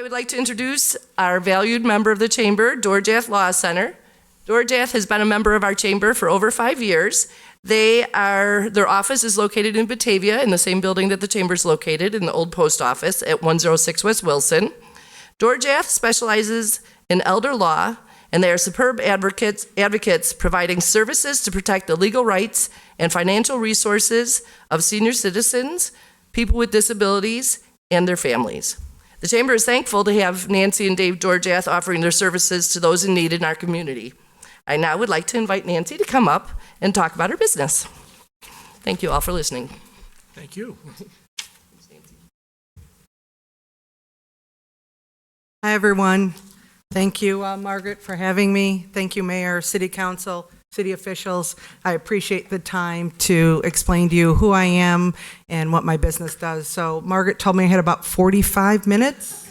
would like to introduce our valued member of the Chamber, Dorjath Law Center. Dorjath has been a member of our Chamber for over 5 years. Their office is located in Batavia, in the same building that the Chamber is located, in the old post office at 106 West Wilson. Dorjath specializes in elder law, and they are superb advocates providing services to protect the legal rights and financial resources of senior citizens, people with disabilities, and their families. The Chamber is thankful to have Nancie and Dave Dorjath offering their services to those in need in our community. I now would like to invite Nancie to come up and talk about her business. Thank you all for listening. Thank you. Hi, everyone. Thank you, Margaret, for having me. Thank you, Mayor, City Council, city officials. I appreciate the time to explain to you who I am and what my business does. So Margaret told me I had about 45 minutes.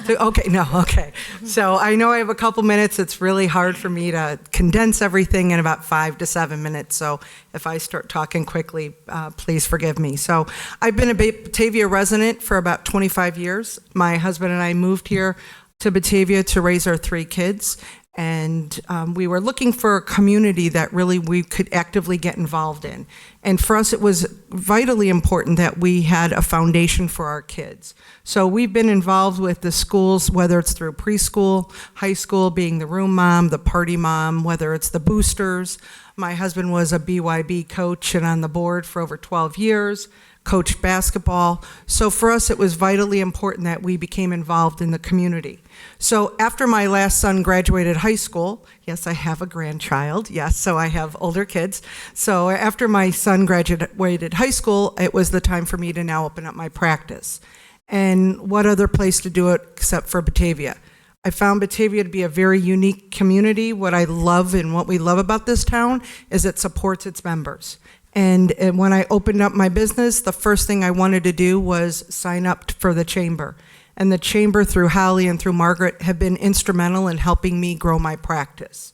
Okay. So I know I have a couple minutes. It's really hard for me to condense everything in about 5 to 7 minutes. So if I start talking quickly, please forgive me. So I've been a Batavia resident for about 25 years. My husband and I moved here to Batavia to raise our 3 kids. And we were looking for a community that really we could actively get involved in. And for us, it was vitally important that we had a foundation for our kids. So we've been involved with the schools, whether it's through preschool, high school, being the room mom, the party mom, whether it's the boosters. My husband was a BYB coach and on the board for over 12 years. Coached basketball. So for us, it was vitally important that we became involved in the community. So after my last son graduated high school, yes, I have a grandchild, yes, so I have older kids. So after my son graduated high school, it was the time for me to now open up my practice. And what other place to do it except for Batavia? I found Batavia to be a very unique community. What I love and what we love about this town is it supports its members. And when I opened up my business, the first thing I wanted to do was sign up for the Chamber. And the Chamber, through Holly and through Margaret, have been instrumental in helping me grow my practice.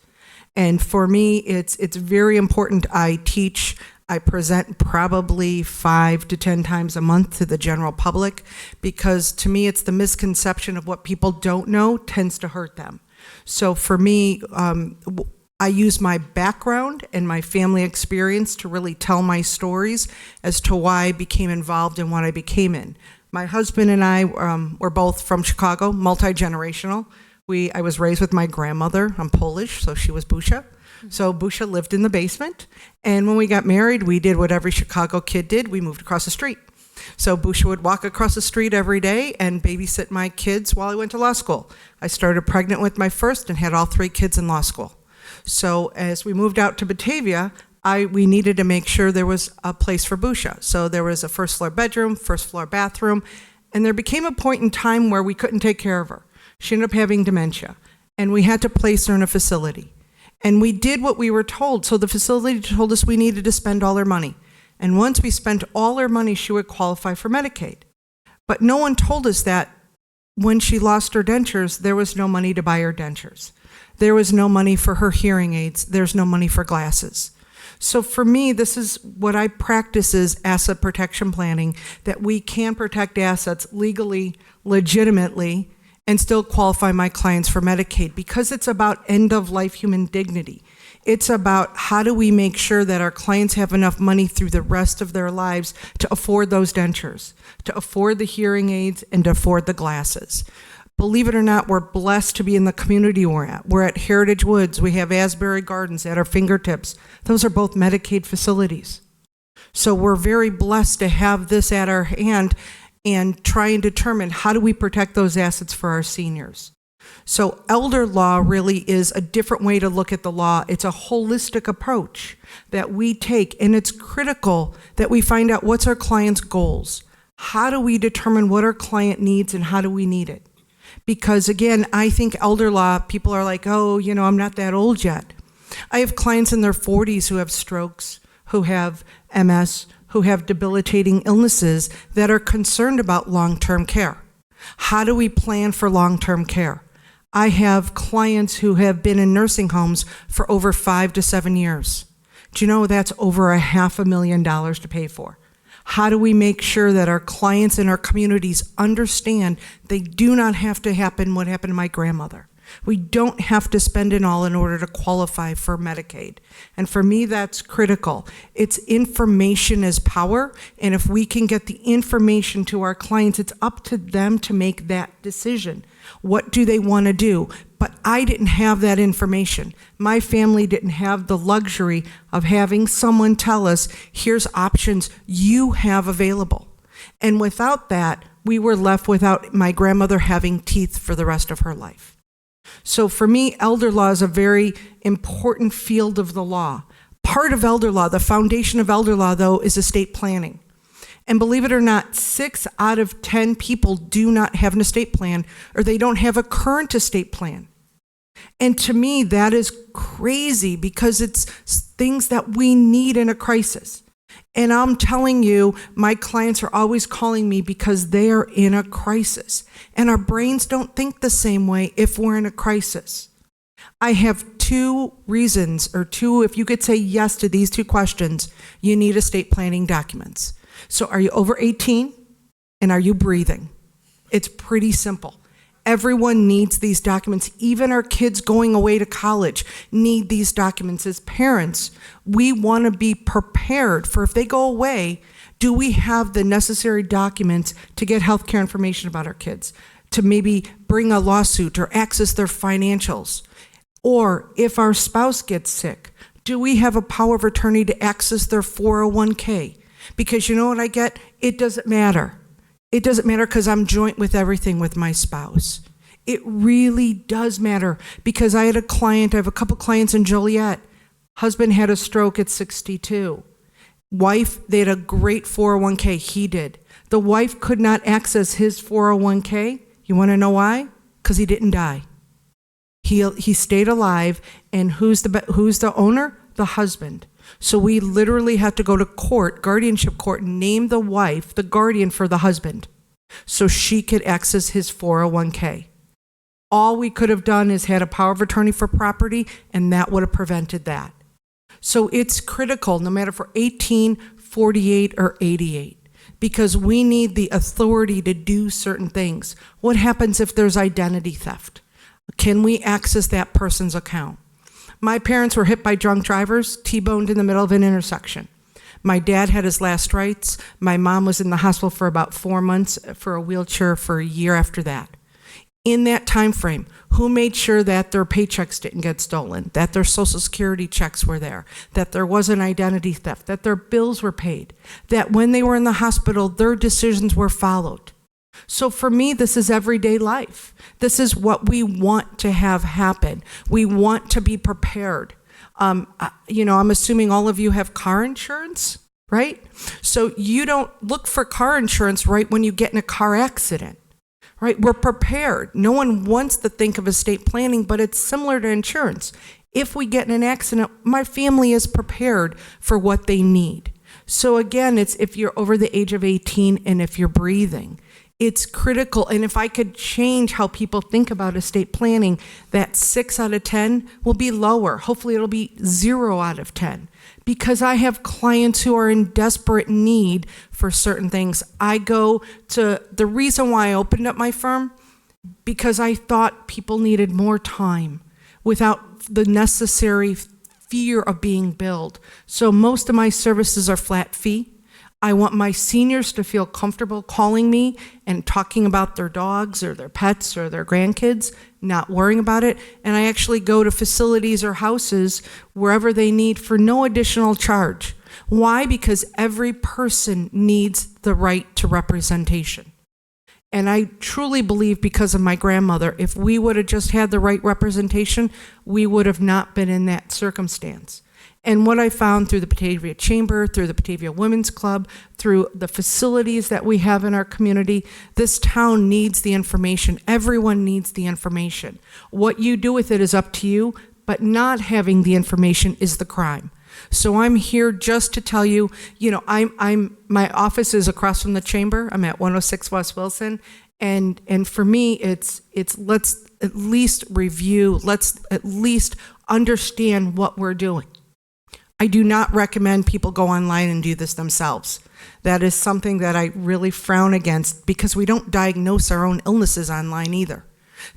And for me, it's very important. I present probably 5 to 10 times a month to the general public, because to me, it's the misconception of what people don't know tends to hurt them. So for me, I use my background and my family experience to really tell my stories as to why I became involved in what I became in. My husband and I were both from Chicago, multi-generational. I was raised with my grandmother. I'm Polish, so she was Busha. So Busha lived in the basement. And when we got married, we did what every Chicago kid did. We moved across the street. So Busha would walk across the street every day and babysit my kids while I went to law school. I started pregnant with my first and had all 3 kids in law school. So as we moved out to Batavia, we needed to make sure there was a place for Busha. So there was a first floor bedroom, first floor bathroom, and there became a point in time where we couldn't take care of her. She ended up having dementia, and we had to place her in a facility. And we did what we were told. So the facility told us we needed to spend all our money. And once we spent all our money, she would qualify for Medicaid. But no one told us that when she lost her dentures, there was no money to buy her dentures. There was no money for her hearing aids. There's no money for glasses. So for me, this is what I practice is asset protection planning, that we can protect assets legally, legitimately, and still qualify my clients for Medicaid, because it's about end-of-life human dignity. It's about how do we make sure that our clients have enough money through the rest of their lives to afford those dentures, to afford the hearing aids, and to afford the glasses. Believe it or not, we're blessed to be in the community we're at. We're at Heritage Woods. We have Asbury Gardens at our fingertips. Those are both Medicaid facilities. So we're very blessed to have this at our hand and try and determine how do we protect those assets for our seniors. So elder law really is a different way to look at the law. It's a holistic approach that we take, and it's critical that we find out what's our client's goals. How do we determine what our client needs and how do we need it? Because again, I think elder law, people are like, oh, I'm not that old yet. I have clients in their 40s who have strokes, who have MS, who have debilitating illnesses that are concerned about long-term care. How do we plan for long-term care? I have clients who have been in nursing homes for over 5 to 7 years. Do you know that's over $500,000 to pay for? How do we make sure that our clients and our communities understand they do not have to happen what happened to my grandmother? We don't have to spend it all in order to qualify for Medicaid. And for me, that's critical. It's information is power, and if we can get the information to our clients, it's up to them to make that decision. What do they want to do? But I didn't have that information. My family didn't have the luxury of having someone tell us, here's options you have available. And without that, we were left without my grandmother having teeth for the rest of her life. So for me, elder law is a very important field of the law. Part of elder law, the foundation of elder law, though, is estate planning. And believe it or not, 6 out of 10 people do not have an estate plan, or they don't have a current estate plan. And to me, that is crazy because it's things that we need in a crisis. And I'm telling you, my clients are always calling me because they are in a crisis. And our brains don't think the same way if we're in a crisis. I have 2 reasons, or 2, if you could say yes to these 2 questions, you need estate planning documents. So are you over 18? And are you breathing? It's pretty simple. Everyone needs these documents. Even our kids going away to college need these documents. As parents, we want to be prepared for if they go away, do we have the necessary documents to get healthcare information about our kids, to maybe bring a lawsuit or access their financials? Or if our spouse gets sick, do we have a power of attorney to access their 401k? Because you know what I get? It doesn't matter. It doesn't matter because I'm joint with everything with my spouse. It really does matter because I have a couple clients in Joliet. Husband had a stroke at 62. Wife, they had a great 401k, he did. The wife could not access his 401k. You want to know why? Because he didn't die. He stayed alive, and who's the owner? The husband. So we literally had to go to court, guardianship court, and name the wife the guardian for the husband so she could access his 401k. All we could have done is had a power of attorney for property, and that would have prevented that. So it's critical, no matter if we're 18, 48, or 88, because we need the authority to do certain things. What happens if there's identity theft? Can we access that person's account? My parents were hit by drunk drivers, T-boned in the middle of an intersection. My dad had his last rites. My mom was in the hospital for about 4 months for a wheelchair for a year after that. In that time frame, who made sure that their paychecks didn't get stolen, that their Social Security checks were there, that there wasn't identity theft, that their bills were paid, that when they were in the hospital, their decisions were followed? So for me, this is everyday life. This is what we want to have happen. We want to be prepared. I'm assuming all of you have car insurance, right? So you don't look for car insurance right when you get in a car accident, right? We're prepared. No one wants to think of estate planning, but it's similar to insurance. If we get in an accident, my family is prepared for what they need. So again, it's if you're over the age of 18 and if you're breathing. It's critical, and if I could change how people think about estate planning, that 6 out of 10 will be lower. Hopefully it'll be 0 out of 10, because I have clients who are in desperate need for certain things. I go to, the reason why I opened up my firm, because I thought people needed more time without the necessary fear of being billed. So most of my services are flat fee. I want my seniors to feel comfortable calling me and talking about their dogs or their pets or their grandkids, not worrying about it. And I actually go to facilities or houses wherever they need for no additional charge. Why? Because every person needs the right to representation. And I truly believe, because of my grandmother, if we would have just had the right representation, we would have not been in that circumstance. And what I found through the Batavia Chamber, through the Batavia Women's Club, through the facilities that we have in our community, this town needs the information. Everyone needs the information. What you do with it is up to you, but not having the information is the crime. So I'm here just to tell you, my office is across from the chamber. I'm at 106 West Wilson. And for me, it's let's at least review, let's at least understand what we're doing. I do not recommend people go online and do this themselves. That is something that I really frown against because we don't diagnose our own illnesses online either.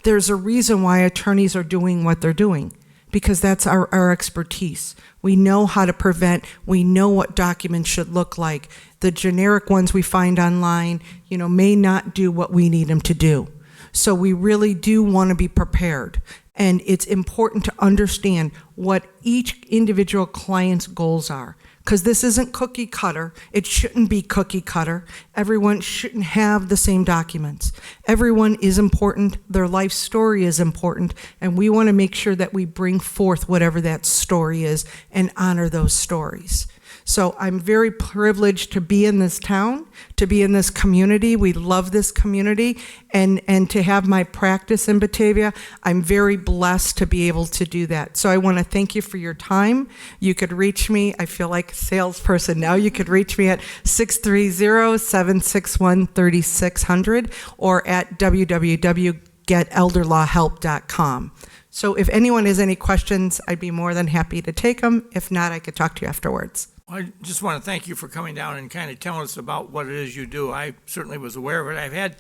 There's a reason why attorneys are doing what they're doing, because that's our expertise. We know how to prevent, we know what documents should look like. The generic ones we find online, may not do what we need them to do. So we really do want to be prepared. And it's important to understand what each individual client's goals are. Because this isn't cookie cutter. It shouldn't be cookie cutter. Everyone shouldn't have the same documents. Everyone is important. Their life story is important. And we want to make sure that we bring forth whatever that story is and honor those stories. So I'm very privileged to be in this town, to be in this community. We love this community, and to have my practice in Batavia. I'm very blessed to be able to do that. So I want to thank you for your time. You could reach me, I feel like a salesperson now, you could reach me at 630-761-3600 or at www.getelderlawhelp.com. So if anyone has any questions, I'd be more than happy to take them. If not, I could talk to you afterwards. I just want to thank you for coming down and kind of telling us about what it is you do. I certainly was aware of it. I've had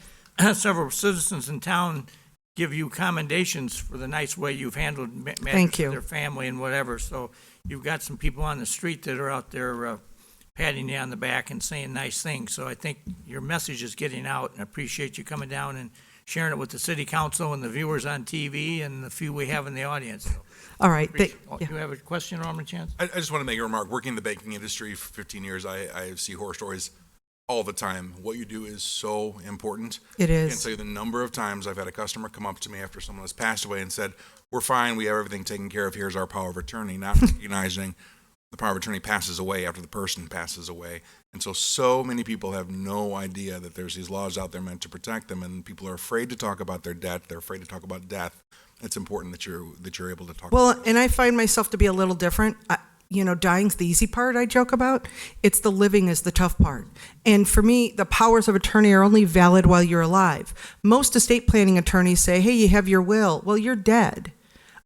several citizens in town give you commendations for the nice way you've handled matters with their family and whatever. So you've got some people on the street that are out there patting you on the back and saying nice things. So I think your message is getting out, and I appreciate you coming down and sharing it with the city council and the viewers on TV and the few we have in the audience. So, all right. you have a question, Alderman Chance? I just want to make a remark. Working in the banking industry for 15 years, I see horror stories all the time. What you do is so important. It is. I can't tell you the number of times I've had a customer come up to me after someone has passed away and said, "We're fine. We have everything taken care of. Here's our power of attorney," not recognizing the power of attorney passes away after the person passes away. And so many people have no idea that there's these laws out there meant to protect them, and people are afraid to talk about their debt. They're afraid to talk about death. It's important that you're able to talk. Well, and I find myself to be a little different. Dying's the easy part I joke about. It's the living is the tough part. And for me, the powers of attorney are only valid while you're alive. Most estate planning attorneys say, hey, you have your will. Well, you're dead.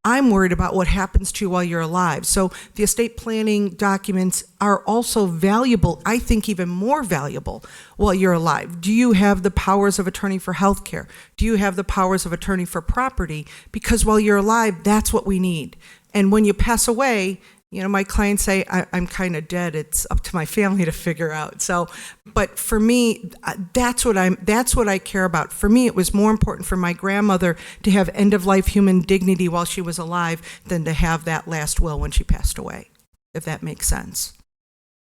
I'm worried about what happens to you while you're alive. So the estate planning documents are also valuable, I think even more valuable while you're alive. Do you have the powers of attorney for health care? Do you have the powers of attorney for property? Because while you're alive, that's what we need. And when you pass away, my clients say, I'm kind of dead. It's up to my family to figure out. So, but for me, that's what I care about. For me, it was more important for my grandmother to have end-of-life human dignity while she was alive than to have that last will when she passed away, if that makes sense.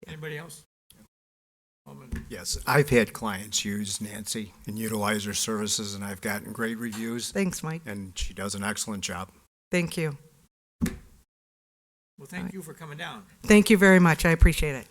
Anybody else? Yes, I've had clients use Nancie and utilize her services, and I've gotten great reviews. Thanks, Mike. And she does an excellent job. Thank you. Well, thank you for coming down. Thank you very much. I appreciate it.